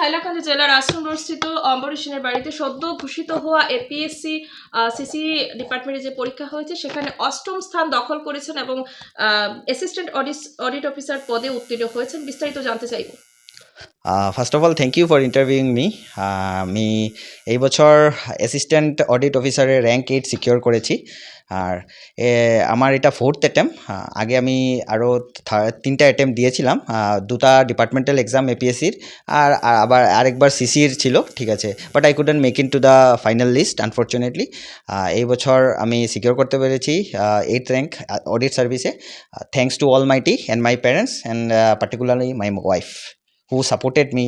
হাইলাকান্দি জেলার আশ্রম রোডস্থিত অম্বরীশ সেনের বাড়িতে সদ্য ঘোষিত হওয়া এপিএসসি সিসি ডিপার্টমেন্টে যে পরীক্ষা হয়েছে সেখানে ৮ম স্থান দখল করেছেন এবং অ্যাসিস্ট্যান্ট অডিট অফিসার পদে উত্তীর্ণ হয়েছেন। বিস্তারিত জানতে চাইব। First of all thank you for interviewing me. আমি এই বছর অ্যাসিস্ট্যান্ট অডিট অফিসারের র্যাঙ্ক 8 সিকিওর করেছি। আর আমার এটা 4th অ্যাটেম্প। আগে আমি আরও 3টা অ্যাটেম্প দিয়েছিলাম, 2টা ডিপার্টমেন্টাল এক্সাম এপিএসসির আর আবার আরেকবার সিসির ছিল, ঠিক আছে, but I couldn't make into the final list unfortunately. এই বছর আমি সিকিওর করতে পেরেছি 8th র্যাঙ্ক অডিট সার্ভিসে, thanks to all my T and my parents and particularly my wife who supported me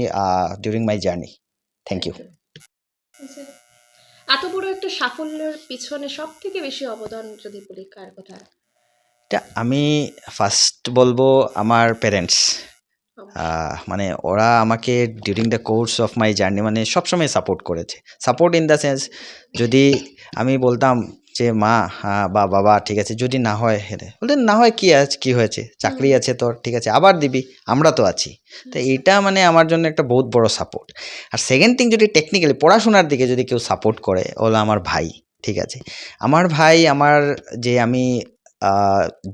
during my journey. Thank you. এত বড় একটা সাফল্যের পিছনে সবথেকে বেশি অবদান যদি বলি কার কথা? এটা আমি ফার্স্ট বলবো আমার প্যারেন্টস। মানে ওরা আমাকে during the course of my journey মানে সবসময় সাপোর্ট করেছে। সাপোর্ট ইন দ্য সেন্স, যদি আমি বলতাম যে মা বা বাবা ঠিক আছে যদি না হয়, বলতেন না হয় কি হয়েছে, চাকরি আছে তোর, ঠিক আছে আবার দিবি, আমরা তো আছি। তো এইটা মানে আমার জন্য একটা বহুত বড় সাপোর্ট। আর সেকেন্ড থিং, যদি টেকনিক্যালি পড়াশোনার দিকে যদি কেউ সাপোর্ট করে ওলা আমার ভাই, ঠিক আছে। আমার ভাই আমার যে আমি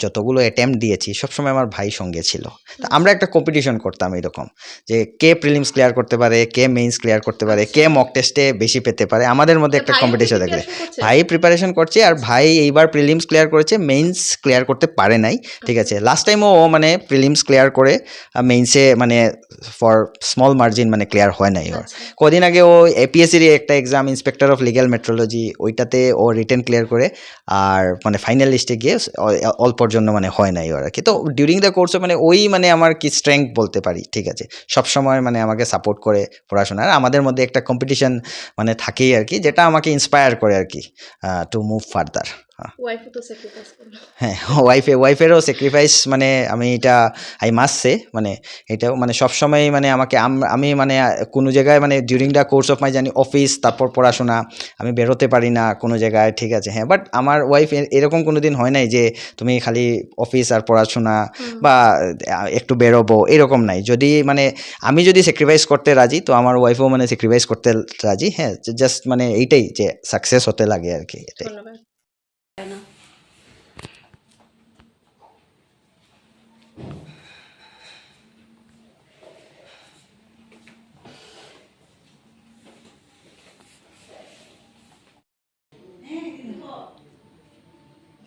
যতগুলো অ্যাটেম্প্ট দিয়েছি সবসময় আমার ভাই সঙ্গে ছিল। তো আমরা একটা কম্পিটিশন করতাম এরকম, যে কে প্রিলিমস ক্লিয়ার করতে পারে, কে মেইনস ক্লিয়ার করতে পারে, কে মক টেস্টে বেশি পেতে পারে, আমাদের মধ্যে একটা কম্পিটিশন থাকবে। ভাই প্রিপারেশন করছে আর ভাই এইবার প্রিলিমস ক্লিয়ার করেছে, মেইনস ক্লিয়ার করতে পারে নাই, ঠিক আছে। লাস্ট টাইমও ও মানে প্রিলিমস ক্লিয়ার করে মেইনসে মানে ফর স্মল মার্জিন মানে ক্লিয়ার হয় নাই ওর। কদিন আগে ও এপিএসসির একটা exam, inspector of legal metrology, ওইটাতে ও রিটেন ক্লিয়ার করে আর মানে ফাইনাল লিস্টে গিয়ে অল্পর জন্য মানে হয় নাই ওর আর কি। তো ডিউরিং দ্য কোর্স মানে ওই মানে আমার কি স্ট্রেংথ বলতে পারি, ঠিক আছে। সবসময় মানে আমাকে সাপোর্ট করে পড়াশোনার, আমাদের মধ্যে একটা কম্পিটিশন মানে থাকেই আর কি, যেটা আমাকে ইন্সপায়ার করে আর কি টু মুভ ফার্দার। হ্যাঁ, ওয়াইফেরও স্যাক্রিফাইস মানে আমি এটা আই মাস্ট সে, মানে এটাও মানে সবসময় মানে আমাকে আমি মানে কোনো জায়গায় মানে during the course of my journey office তারপর পড়াশোনা আমি বেরোতে পারি না কোনো জায়গায়, ঠিক আছে। হ্যাঁ, বাট আমার ওয়াইফ এরকম কোনো দিন হয় নাই যে তুমি খালি অফিস আর পড়াশোনা বা একটু বেরোবো এরকম নাই। যদি মানে আমি যদি স্যাক্রিফাইস করতে রাজি তো আমার ওয়াইফও মানে স্যাক্রিফাইস করতে রাজি। হ্যাঁ, জাস্ট মানে এইটাই যে সাকসেস হতে লাগে আর কি, এটাই।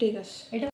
ঠিক আছে, এটা